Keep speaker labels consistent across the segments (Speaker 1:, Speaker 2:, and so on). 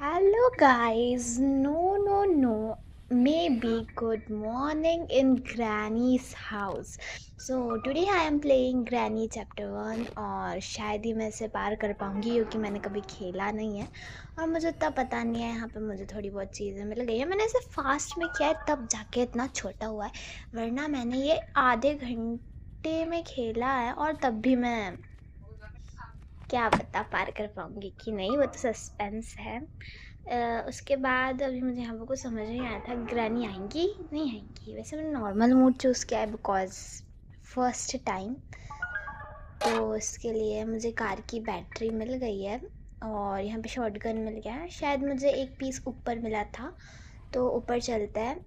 Speaker 1: Hello guys, no, maybe good morning in Granny's house. So today I am playing Granny chapter 1 और शायद ही मैं इसे पार कर पाऊंगी क्योंकि मैंने कभी खेला नहीं है और मुझे इतना पता नहीं है। यहाँ पे मुझे थोड़ी बहुत चीज़ें मिल गई है, मैंने इसे फास्ट में किया है तब जाके इतना छोटा हुआ है, वरना मैंने ये आधे घंटे में खेला है और तब भी मैं क्या पता पार कर पाऊंगी कि नहीं, वो तो सस्पेंस है। उसके बाद अभी मुझे यहाँ पे कुछ समझ नहीं आया था, ग्रैनी आएंगी नहीं आएंगी। वैसे मैंने नॉर्मल मोड चूज़ किया है बिकॉज फर्स्ट टाइम। तो इसके लिए मुझे कार की बैटरी मिल गई है और यहाँ पे शॉटगन मिल गया है। शायद मुझे एक पीस ऊपर मिला था, तो ऊपर चलता है।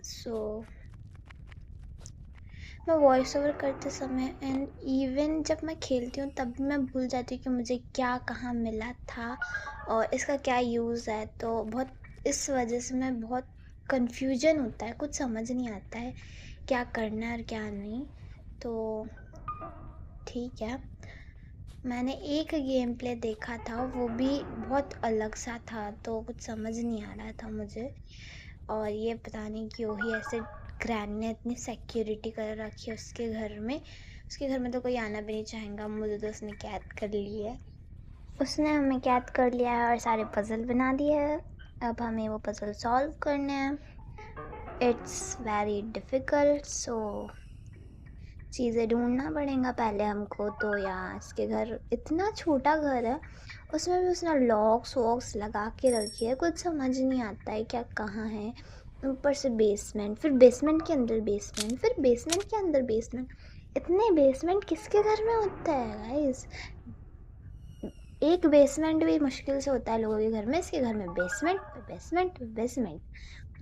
Speaker 1: सो मैं वॉइस ओवर करते समय एंड इवन जब मैं खेलती हूँ तब भी मैं भूल जाती हूँ कि मुझे क्या कहाँ मिला था और इसका क्या यूज़ है। तो बहुत इस वजह से मैं बहुत कन्फ्यूजन होता है, कुछ समझ नहीं आता है क्या करना है और क्या नहीं। तो ठीक है, मैंने एक गेम प्ले देखा था, वो भी बहुत अलग सा था, तो कुछ समझ नहीं आ रहा था मुझे। और ये पता नहीं क्यों ही ऐसे ग्रैनी ने इतनी सिक्योरिटी कर रखी है उसके घर में तो कोई आना भी नहीं चाहेगा। मुझे तो उसने कैद कर ली है, उसने हमें कैद कर लिया है और सारे पजल बना दिए हैं। अब हमें वो पजल सॉल्व करने हैं। इट्स वेरी डिफ़िकल्ट, सो चीज़ें ढूंढना पड़ेगा पहले हमको। तो यहाँ इसके घर, इतना छोटा घर है, उसमें भी उसने लॉक्स वॉक्स लगा के रखी है, कुछ समझ नहीं आता है क्या कहाँ है। ऊपर से बेसमेंट, फिर बेसमेंट के अंदर बेसमेंट, फिर बेसमेंट के अंदर बेसमेंट। इतने बेसमेंट किसके घर में होता है गाइस? एक बेसमेंट भी मुश्किल से होता है लोगों के घर में, इसके घर में बेसमेंट बेसमेंट बेसमेंट,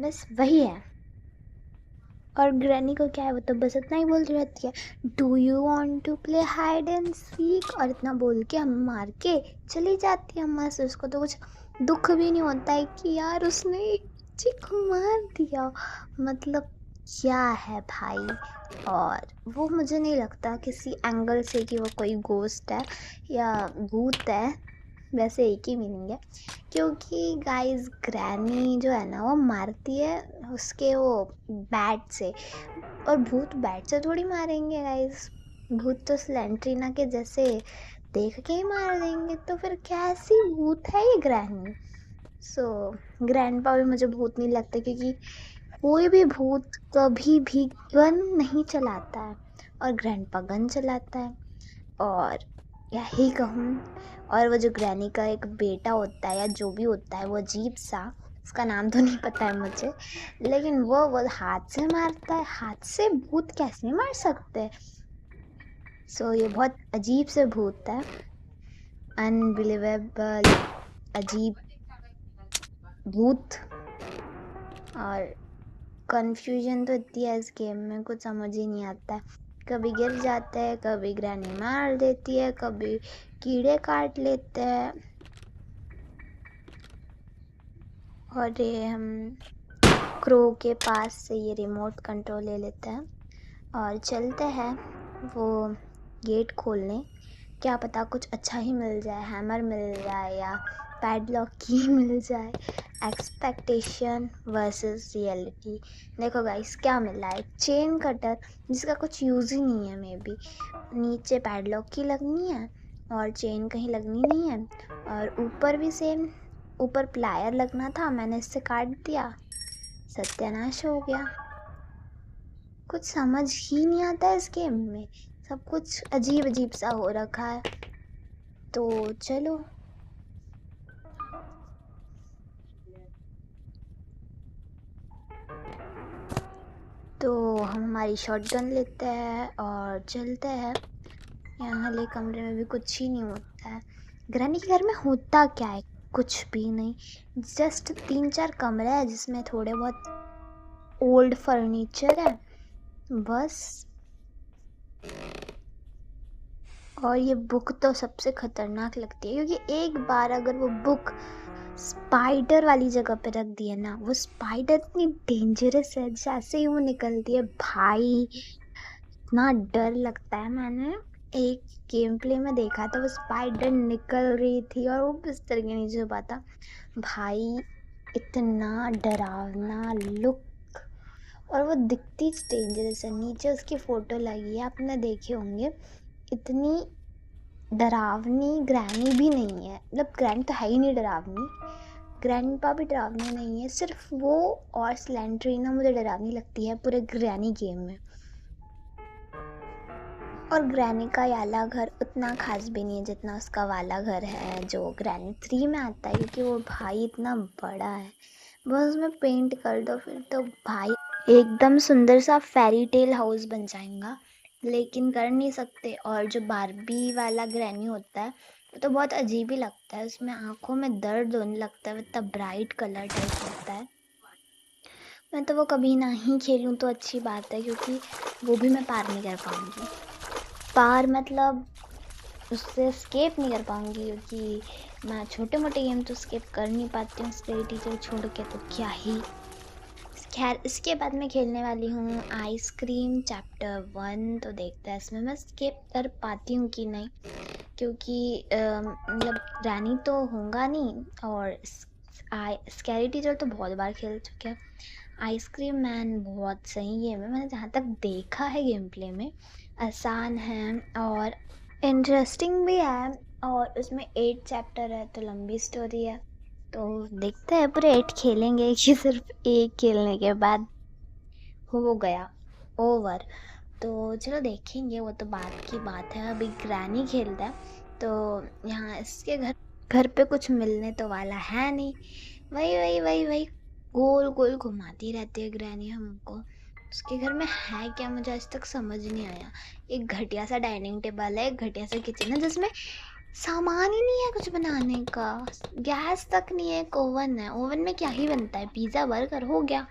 Speaker 1: बस वही है। और ग्रैनी को क्या है, वो तो बस इतना ही बोलती रहती है, do you want to play hide and seek, और इतना बोल के हम मार के चली जाती है। मस्त, उसको तो कुछ दुख भी नहीं होता है कि यार उसने एक चिक मार दिया, मतलब क्या है भाई। और वो मुझे नहीं लगता किसी एंगल से कि वो कोई गोस्ट है या भूत है, वैसे एक ही मीनिंग है। क्योंकि गाइस ग्रैनी जो है ना वो मारती है उसके वो बैट से, और भूत बैट से थोड़ी मारेंगे गाइस। भूत तो स्लेंट्रीना के जैसे देख के ही मार देंगे, तो फिर कैसी भूत है ये ग्रैनी। सो ग्रैंडपा भी मुझे भूत नहीं लगता, क्योंकि कोई भी भूत कभी भी गन नहीं चलाता है और ग्रैंडपा गन चलाता है। और यही कहूँ, और वो जो ग्रैनी का एक बेटा होता है या जो भी होता है, वो अजीब सा, उसका नाम तो नहीं पता है मुझे, लेकिन वो हाथ से मारता है। हाथ से भूत कैसे मार सकते हैं? सो ये बहुत अजीब से भूत है, अनबिलीवेबल, अजीब भूत। और कन्फ्यूजन तो इतनी है इस गेम में, कुछ समझ ही नहीं आता है। कभी गिर जाते हैं, कभी ग्रैनी मार देती है, कभी कीड़े काट लेते हैं। और ये हम क्रो के पास से ये रिमोट कंट्रोल ले लेते हैं और चलते हैं वो गेट खोलने। क्या पता कुछ अच्छा ही मिल जाए, हैमर मिल जाए या पैडलॉक की मिल जाए। Expectation versus reality. देखो गाइस क्या मिल रहा है, चेन कटर जिसका कुछ यूज़ ही नहीं है। मे बी नीचे पैडलॉक की लगनी है और चेन कहीं लगनी नहीं है, और ऊपर भी सेम, ऊपर प्लायर लगना था, मैंने इससे काट दिया, सत्यानाश हो गया। कुछ समझ ही नहीं आता है इस गेम में, सब कुछ अजीब अजीब सा हो रखा है। तो चलो, तो हम हमारी शॉटगन लेते हैं और चलते हैं। यहाँ वाले कमरे में भी कुछ ही नहीं होता है। ग्रैनी के घर में होता क्या है? कुछ भी नहीं, जस्ट 3-4 कमरे हैं जिसमें थोड़े बहुत ओल्ड फर्नीचर है, बस। और ये बुक तो सबसे खतरनाक लगती है, क्योंकि एक बार अगर वो बुक स्पाइडर वाली जगह पे रख दी है ना, वो स्पाइडर इतनी डेंजरस है, जैसे ही वो निकलती है भाई इतना डर लगता है। मैंने एक गेम प्ले में देखा था, वो स्पाइडर निकल रही थी और वो बिस्तर के नीचे छुपा था। भाई इतना डरावना लुक, और वो दिखती डेंजरस है। नीचे उसकी फोटो लगी है, आपने देखे होंगे। इतनी डरावनी ग्रैनी भी नहीं है, मतलब ग्रैनी तो है ही नहीं डरावनी, ग्रैंडपा भी डरावनी नहीं है, सिर्फ वो और स्लेंडरीना मुझे डरावनी लगती है पूरे ग्रैनी गेम में। और ग्रैनी का वाला घर उतना खास भी नहीं है जितना उसका वाला घर है जो ग्रैनी 3 में आता है, क्योंकि वो भाई इतना बड़ा है। बस उसमें पेंट कर दो, फिर तो भाई एकदम सुंदर सा फेरी टेल हाउस बन जाएगा, लेकिन कर नहीं सकते। और जो बारबी वाला ग्रैनी होता है वो तो बहुत अजीब ही लगता है, उसमें आंखों में दर्द होने लगता है, इतना ब्राइट कलर टाइप होता है। मैं तो वो कभी ना ही खेलूँ तो अच्छी बात है, क्योंकि वो भी मैं पार नहीं कर पाऊँगी। पार मतलब उससे स्केप नहीं कर पाऊँगी, क्योंकि मैं छोटे मोटे गेम तो स्केप कर नहीं पाती हूँ स्केरी टीचर छोड़ के, तो क्या ही। खैर इसके बाद मैं खेलने वाली हूँ आइसक्रीम चैप्टर 1, तो देखते हैं इसमें मैं स्केप कर पाती हूँ कि नहीं, क्योंकि मतलब रानी तो होगा नहीं, और स्कैरी टीचर तो बहुत बार खेल चुके हैं। आइसक्रीम मैन बहुत सही गेम है, मैंने जहाँ तक देखा है गेम प्ले में, आसान है और इंटरेस्टिंग भी है, और उसमें 8 चैप्टर है तो लंबी स्टोरी है। तो देखते हैं पूरे 8 खेलेंगे कि सिर्फ एक खेलने के बाद हो गया ओवर। तो चलो देखेंगे, वो तो बात की बात है। अभी ग्रैनी खेलता है, तो यहाँ इसके घर घर पे कुछ मिलने तो वाला है नहीं। वही वही वही वही गोल गोल घुमाती रहती है ग्रैनी हमको। उसके घर में है क्या, मुझे आज तक समझ नहीं आया। एक घटिया सा डाइनिंग टेबल है, एक घटिया सा किचन है जिसमें सामान ही नहीं है कुछ बनाने का, गैस तक नहीं है, एक ओवन है, ओवन में क्या ही बनता है, पिज्जा बर्गर हो गया।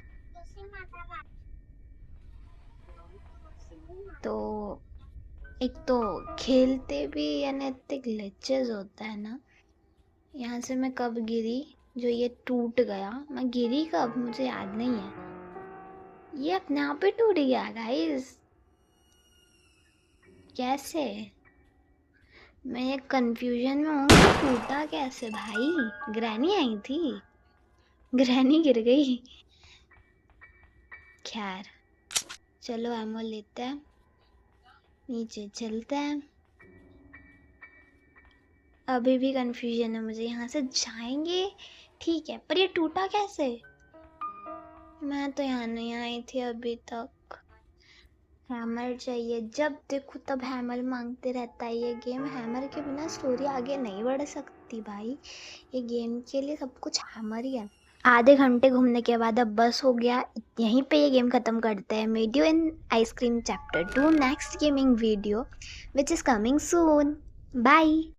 Speaker 1: तो एक तो खेलते भी यानी इतने ग्लिचेस होता है ना। यहाँ से मैं कब गिरी, जो ये टूट गया, मैं गिरी कब मुझे याद नहीं है। ये अपने आप ही टूट गया गाइस, कैसे? मैं ये कंफ्यूजन में हूँ कि टूटा कैसे भाई। ग्रैनी आई थी, ग्रैनी गिर गई। खैर चलो एमो लेते हैं, नीचे चलते हैं। अभी भी कंफ्यूजन है मुझे, यहाँ से जाएंगे ठीक है, पर ये टूटा कैसे? मैं तो यहाँ नहीं आई थी अभी तक। हैमर चाहिए, जब देखो तब हैमर मांगते रहता है ये गेम। हैमर के बिना स्टोरी आगे नहीं बढ़ सकती भाई, ये गेम के लिए सब कुछ हैमर ही है। आधे घंटे घूमने के बाद अब बस हो गया, यहीं पे ये गेम ख़त्म करते हैं। Made you in ice cream chapter 2 next gaming video which is coming soon. Bye.